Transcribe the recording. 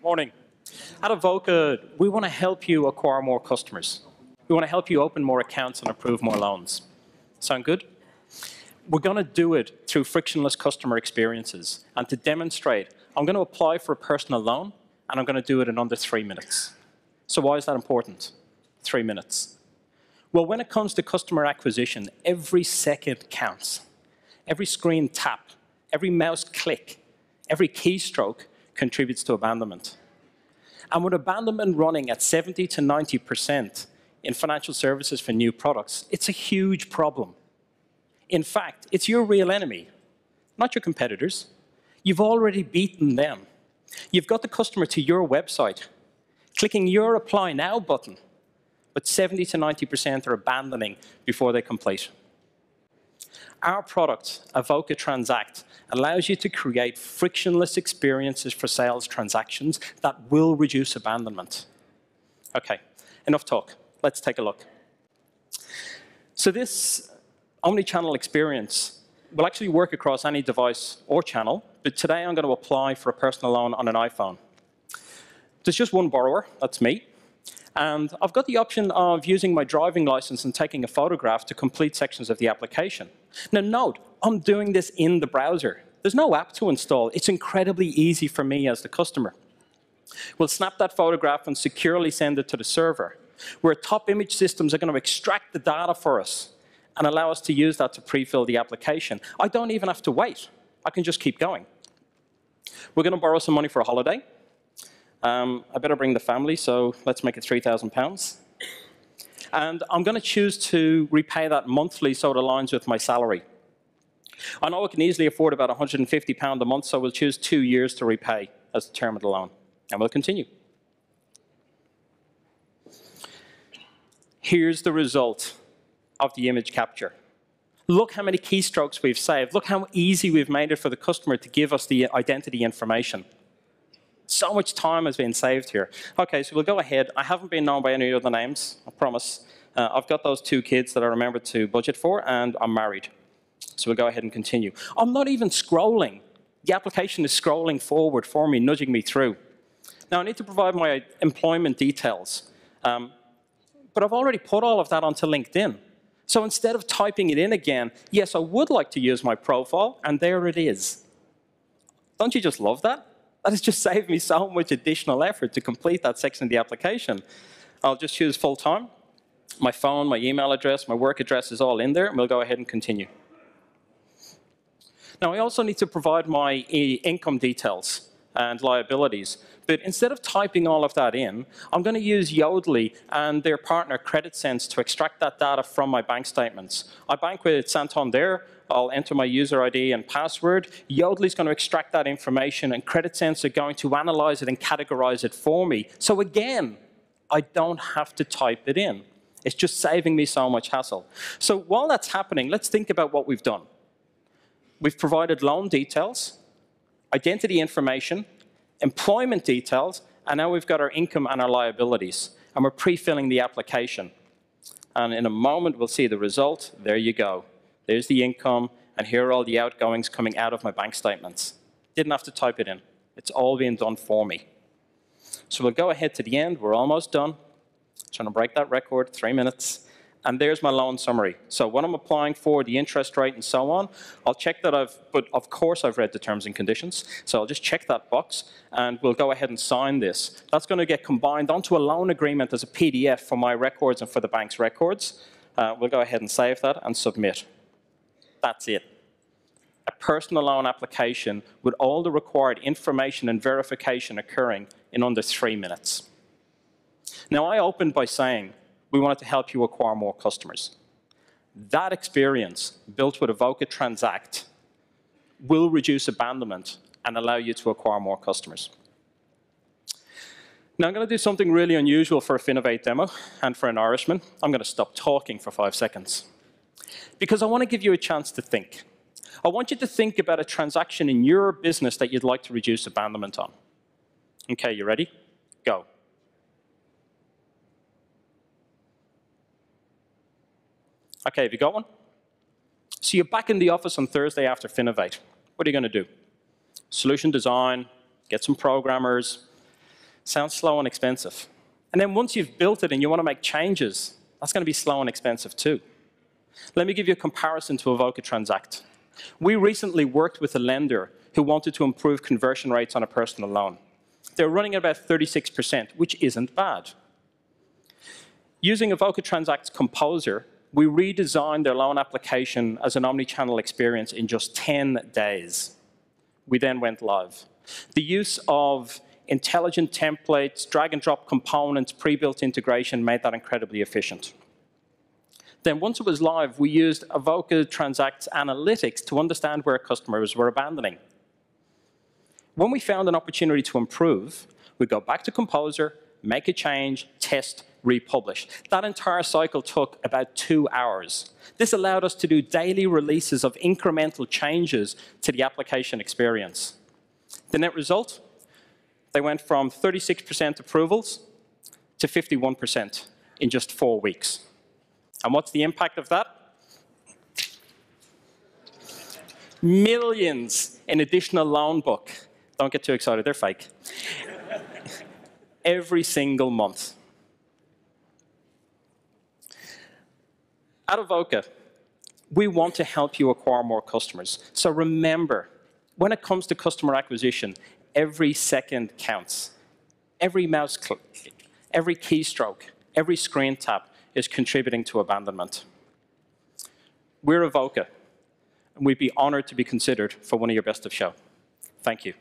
Morning. At Avoka, we want to help you acquire more customers. We want to help you open more accounts and approve more loans. Sound good? We're going to do it through frictionless customer experiences. And to demonstrate, I'm going to apply for a personal loan, and I'm going to do it in under 3 minutes. So why is that important? 3 minutes. Well, when it comes to customer acquisition, every second counts. Every screen tap, every mouse click, every keystroke contributes to abandonment. And with abandonment running at 70 to 90% in financial services for new products, it's a huge problem. In fact, it's your real enemy, not your competitors. You've already beaten them. You've got the customer to your website, clicking your Apply Now button, but 70 to 90% are abandoning before they complete. Our product, Avoka Transact, allows you to create frictionless experiences for sales transactions that will reduce abandonment. Okay, enough talk. Let's take a look. So this omni-channel experience will actually work across any device or channel, but today I'm going to apply for a personal loan on an iPhone. There's just one borrower, that's me. And I've got the option of using my driving license and taking a photograph to complete sections of the application. Now note, I'm doing this in the browser. There's no app to install. It's incredibly easy for me as the customer. We'll snap that photograph and securely send it to the server, where top image systems are going to extract the data for us and allow us to use that to pre-fill the application. I don't even have to wait. I can just keep going. We're going to borrow some money for a holiday. I better bring the family, so let's make it £3,000. And I'm going to choose to repay that monthly so it aligns with my salary. I know I can easily afford about £150 a month, so we'll choose 2 years to repay as the term of the loan. And we'll continue. Here's the result of the image capture. Look how many keystrokes we've saved. Look how easy we've made it for the customer to give us the identity information. So much time has been saved here. Okay, so we'll go ahead. I haven't been known by any other names, I promise. I've got those 2 kids that I remembered to budget for, and I'm married. So we'll go ahead and continue. I'm not even scrolling. The application is scrolling forward for me, nudging me through. Now, I need to provide my employment details. But I've already put all of that onto LinkedIn. So instead of typing it in again, yes, I would like to use my profile, and there it is. Don't you just love that? That has just saved me so much additional effort to complete that section of the application. I'll just choose full-time. My phone, my email address, my work address is all in there, and we'll go ahead and continue. Now, I also need to provide my income details and liabilities. But instead of typing all of that in, I'm going to use Yodlee and their partner CreditSense to extract that data from my bank statements. I bank with Santander. I'll enter my user ID and password. Yodlee is going to extract that information, and CreditSense are going to analyze it and categorize it for me. So again, I don't have to type it in. It's just saving me so much hassle. So while that's happening, let's think about what we've done. We've provided loan details, identity information, employment details, and now we've got our income and our liabilities. And we're pre-filling the application. And in a moment, we'll see the result. There you go. There's the income, and here are all the outgoings coming out of my bank statements. Didn't have to type it in. It's all being done for me. So we'll go ahead to the end. We're almost done. Trying to break that record, 3 minutes. And there's my loan summary. So what I'm applying for, the interest rate, and so on, I'll check that but of course I've read the terms and conditions. So I'll just check that box, and we'll go ahead and sign this. That's going to get combined onto a loan agreement as a PDF for my records and for the bank's records. We'll go ahead and save that and submit. That's it. A personal loan application with all the required information and verification occurring in under 3 minutes. Now, I opened by saying we wanted to help you acquire more customers. That experience, built with Avoka Transact, will reduce abandonment and allow you to acquire more customers. Now, I'm going to do something really unusual for a Finovate demo and for an Irishman. I'm going to stop talking for 5 seconds. Because I want to give you a chance to think. I want you to think about a transaction in your business that you'd like to reduce abandonment on. Okay, you ready? Go. Okay, have you got one? So you're back in the office on Thursday after Finovate. What are you going to do? Solution design, get some programmers, Sounds slow and expensive. And then once you've built it and you want to make changes, that's going to be slow and expensive too. Let me give you a comparison to Avoka Transact. We recently worked with a lender who wanted to improve conversion rates on a personal loan. They're running at about 36%, which isn't bad. Using Avoka Transact's Composer, we redesigned their loan application as an omni-channel experience in just 10 days. We then went live. The use of intelligent templates, drag-and-drop components, pre-built integration made that incredibly efficient. Then once it was live, we used Avoka Transact's analytics to understand where customers were abandoning. When we found an opportunity to improve, we'd go back to Composer, make a change, test, republish. That entire cycle took about 2 hours. This allowed us to do daily releases of incremental changes to the application experience. The net result? They went from 36% approvals to 51% in just 4 weeks. And what's the impact of that? Millions in additional loan book. Don't get too excited, they're fake. Every single month. At Avoka, we want to help you acquire more customers. So remember, when it comes to customer acquisition, every second counts. Every mouse click, every keystroke, every screen tap is contributing to abandonment. We're Avoka, and we'd be honored to be considered for one of your best of show. Thank you.